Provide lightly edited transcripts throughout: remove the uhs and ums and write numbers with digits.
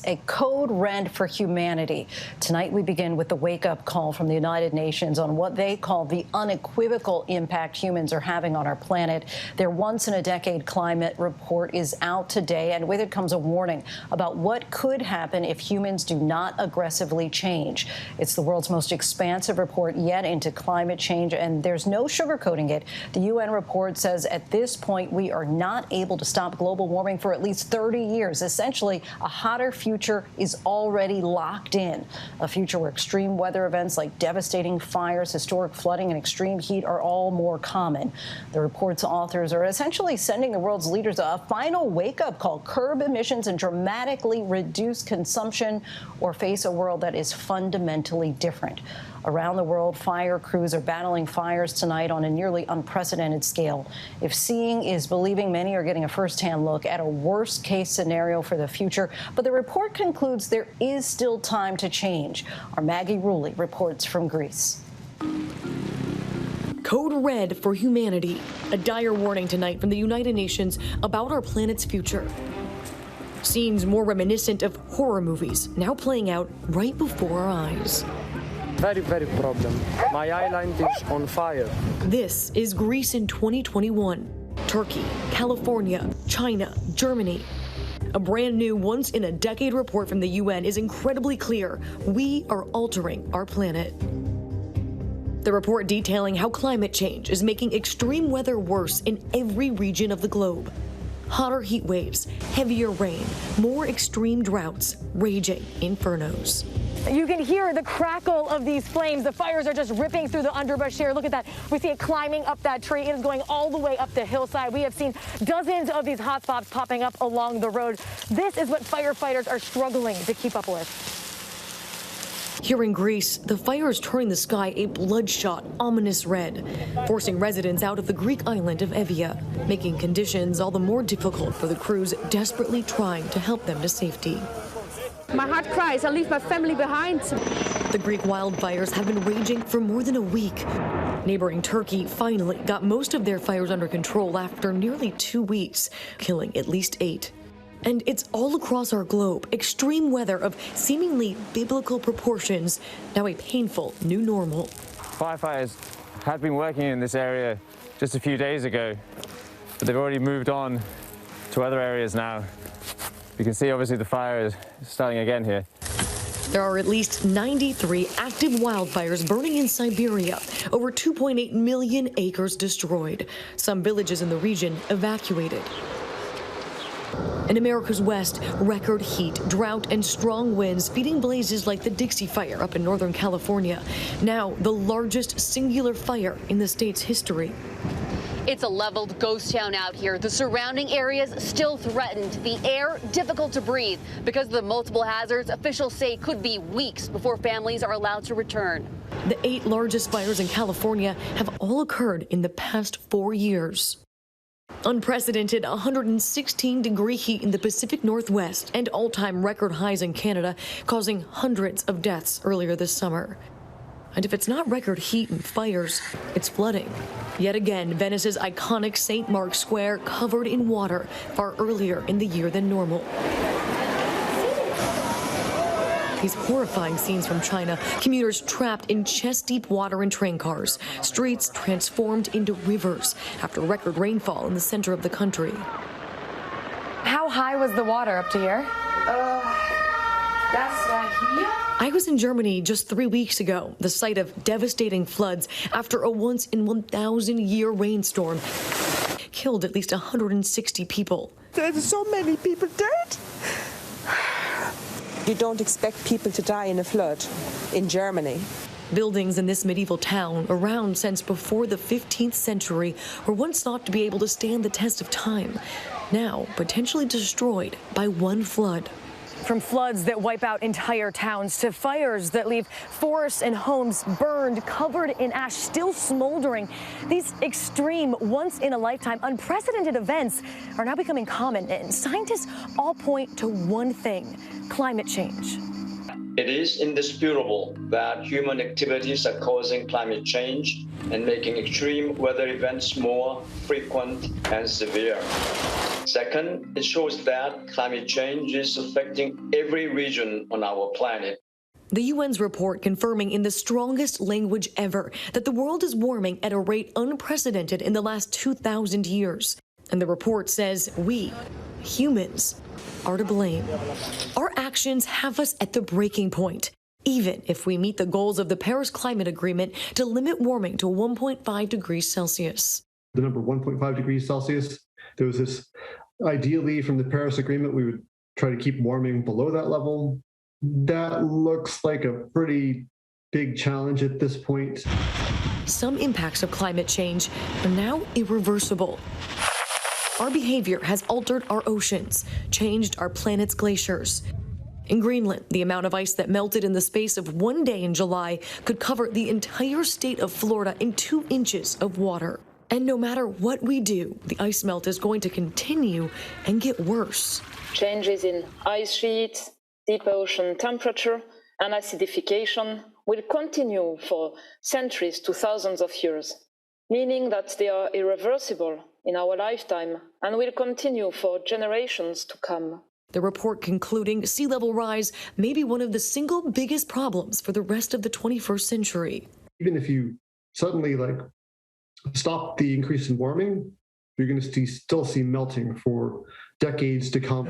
a code red for humanity. Tonight, we begin with the wake-up call from the United Nations on what they call the unequivocal impact humans are having on our planet. Their once-in-a-decade climate report is out today, and with it comes a warning about what could happen if humans do not aggressively change. It's the world's most expansive report yet into climate change, and there's no sugarcoating it. The UN report says at this point, we are not able to stop global warming for at least 30 years. Essentially, a hotter future is already locked in. A future where extreme weather events like devastating fires, historic flooding, and extreme heat are all more common. The report's authors are essentially sending the world's leaders a final wake-up call: curb emissions and dramatically reduce consumption, or face a world that is fundamentally different. Around the world, fire crews are battling fires tonight on a nearly unprecedented scale. If seeing is believing, many are getting a first-hand look at a worst-case scenario for the future. But the report concludes there is still time to change. Our Maggie Rulli reports from Greece. Code red for humanity. A dire warning tonight from the United Nations about our planet's future. Scenes more reminiscent of horror movies now playing out right before our eyes. Very problem. My island is on fire. This is Greece in 2021. Turkey, California, China, Germany. A brand new once-in-a-decade report from the UN is incredibly clear. We are altering our planet. The report detailing how climate change is making extreme weather worse in every region of the globe. Hotter heat waves, heavier rain, more extreme droughts, raging infernos. You can hear the crackle of these flames. The fires are just ripping through the underbrush here. Look at that. We see it climbing up that tree. It is going all the way up the hillside. We have seen dozens of these hot spots popping up along the road. This is what firefighters are struggling to keep up with. Here in Greece, the fire is turning the sky a bloodshot, ominous red, forcing residents out of the Greek island of Evia, making conditions all the more difficult for the crews desperately trying to help them to safety. My heart cries. I leave my family behind. The Greek wildfires have been raging for more than a week. Neighboring Turkey finally got most of their fires under control after nearly 2 weeks, killing at least 8. And it's all across our globe. Extreme weather of seemingly biblical proportions, now a painful new normal. Firefighters had been working in this area just a few days ago, but they've already moved on to other areas now. You can see, obviously, the fire is starting again here. There are at least 93 active wildfires burning in Siberia, over 2.8 million acres destroyed, some villages in the region evacuated. In America's West, record heat, drought, and strong winds feeding blazes like the Dixie Fire up in Northern California, now the largest singular fire in the state's history. It's a leveled ghost town out here. The surrounding areas still threatened. The air difficult to breathe. Because of the multiple hazards, officials say could be weeks before families are allowed to return. The 8 largest fires in California have all occurred in the past 4 years. Unprecedented 116-degree heat in the Pacific Northwest and all-time record highs in Canada, causing hundreds of deaths earlier this summer. And if it's not record heat and fires, it's flooding. Yet again, Venice's iconic St. Mark's Square covered in water far earlier in the year than normal. These horrifying scenes from China, commuters trapped in chest-deep water in train cars, streets transformed into rivers after record rainfall in the center of the country. How high was the water up to here? That's here. I was in Germany just 3 weeks ago, the site of devastating floods after a once-in-1,000-year rainstorm killed at least 160 people. There's so many people dead. You don't expect people to die in a flood in Germany. Buildings in this medieval town, around since before the 15th century, were once thought to be able to stand the test of time, now potentially destroyed by one flood. From floods that wipe out entire towns to fires that leave forests and homes burned, covered in ash, still smoldering. These extreme, once-in-a-lifetime, unprecedented events are now becoming common, and scientists all point to one thing: climate change. It is indisputable that human activities are causing climate change. and making extreme weather events more frequent and severe. Second, it shows that climate change is affecting every region on our planet. The UN's report confirming in the strongest language ever that the world is warming at a rate unprecedented in the last 2,000 years. And the report says we, humans, are to blame. Our actions have us at the breaking point, even if we meet the goals of the Paris Climate Agreement to limit warming to 1.5 degrees Celsius. The number 1.5 degrees Celsius, there was this, ideally from the Paris Agreement, we would try to keep warming below that level. That looks like a pretty big challenge at this point. Some impacts of climate change are now irreversible. Our behavior has altered our oceans, changed our planet's glaciers. In Greenland, the amount of ice that melted in the space of one day in July could cover the entire state of Florida in 2 inches of water. And no matter what we do, the ice melt is going to continue and get worse. Changes in ice sheets, deep ocean temperature, and acidification will continue for centuries to thousands of years, meaning that they are irreversible in our lifetime and will continue for generations to come. The report concluding sea level rise may be one of the single biggest problems for the rest of the 21st century. Even if you suddenly stop the increase in warming, you're going to still see melting for decades to come.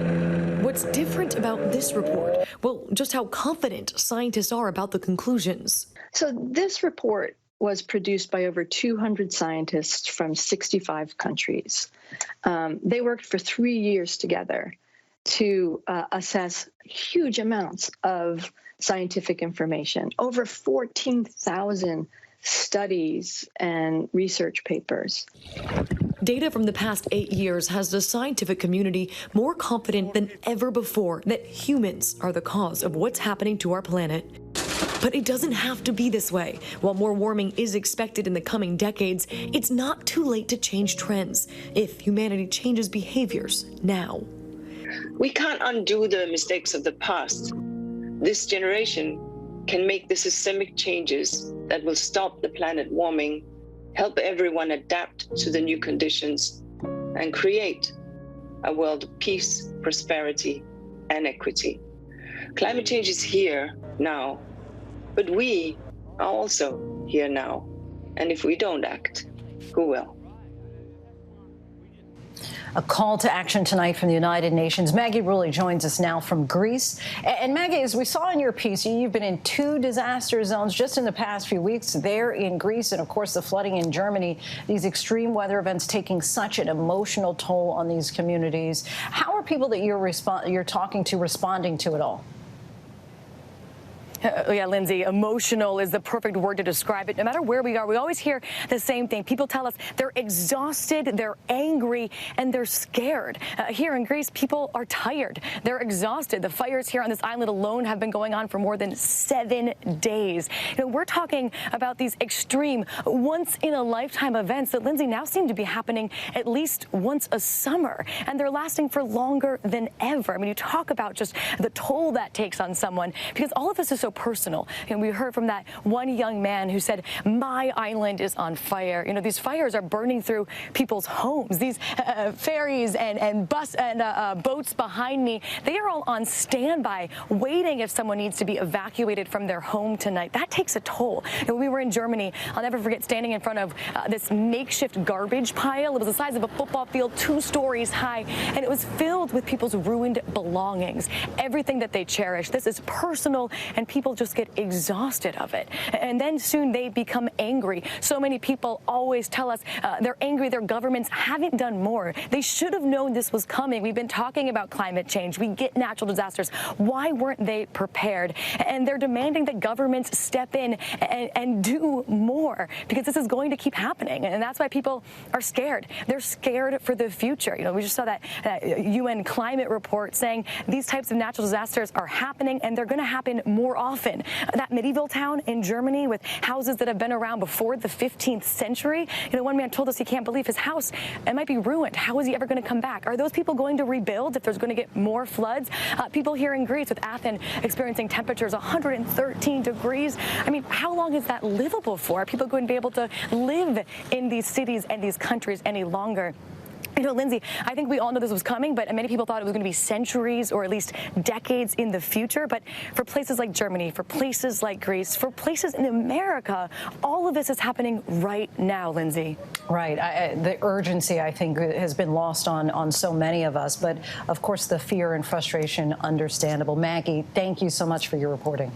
What's different about this report? Well, just how confident scientists are about the conclusions. So this report was produced by over 200 scientists from 65 countries. They worked for 3 years together to assess huge amounts of scientific information, over 14,000 studies and research papers. Data from the past 8 years has the scientific community more confident than ever before that humans are the cause of what's happening to our planet. But it doesn't have to be this way. While more warming is expected in the coming decades, it's not too late to change trends if humanity changes behaviors now. We can't undo the mistakes of the past. This generation can make the systemic changes that will stop the planet warming, help everyone adapt to the new conditions, and create a world of peace, prosperity, and equity. Climate change is here now, but we are also here now. And if we don't act, who will? A call to action tonight from the United Nations. Maggie Rulli joins us now from Greece. And Maggie, as we saw in your piece, you've been in 2 disaster zones just in the past few weeks there in Greece and, of course, the flooding in Germany. These extreme weather events taking such an emotional toll on these communities. How are people that you're talking to responding to it all? Yeah, Lindsay, emotional is the perfect word to describe it. No matter where we are, we always hear the same thing. People tell us they're exhausted, they're angry, and they're scared. Here in Greece, people are tired. They're exhausted. The fires here on this island alone have been going on for more than 7 days. We're talking about these extreme, once-in-a-lifetime events that, Lindsay, now seem to be happening at least once a summer, and they're lasting for longer than ever. I mean, you talk about just the toll that takes on someone, because all of this is so personal. And we heard from that one young man who said, my island is on fire. These fires are burning through people's homes. These ferries and boats behind me, they are all on standby, waiting if someone needs to be evacuated from their home tonight. That takes a toll. We were in Germany. I'll never forget standing in front of this makeshift garbage pile. It was the size of a football field, 2 stories high, and it was filled with people's ruined belongings, everything that they cherish. This is personal, and people just get exhausted of it. And then soon they become angry. So many people always tell us they're angry their governments haven't done more. They should have known this was coming. We've been talking about climate change. We get natural disasters. Why weren't they prepared? And they're demanding that governments step in and do more, because this is going to keep happening. And that's why people are scared. They're scared for the future. We just saw that UN climate report saying these types of natural disasters are happening, and they're going to happen more often often. That medieval town in Germany with houses that have been around before the 15th century. You know, one man told us he can't believe his house, it might be ruined. How is he ever going to come back? Are those people going to rebuild if there's going to get more floods? People here in Greece with Athens experiencing temperatures 113 degrees. I mean, how long is that livable for? Are people going to be able to live in these cities and these countries any longer? You know, Lindsay, I think we all know this was coming, but many people thought it was going to be centuries or at least decades in the future. But for places like Germany, for places like Greece, for places in America, all of this is happening right now, Lindsay. Right. The urgency, I think, has been lost on so many of us. But, of course, the fear and frustration, understandable. Maggie, thank you so much for your reporting.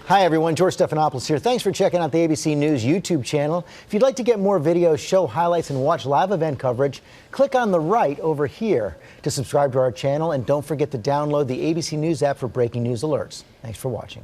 Hi, everyone. George Stephanopoulos here. Thanks for checking out the ABC News YouTube channel. If you'd like to get more videos, show highlights, and watch live event coverage, click on the right over here to subscribe to our channel. And don't forget to download the ABC News app for breaking news alerts. Thanks for watching.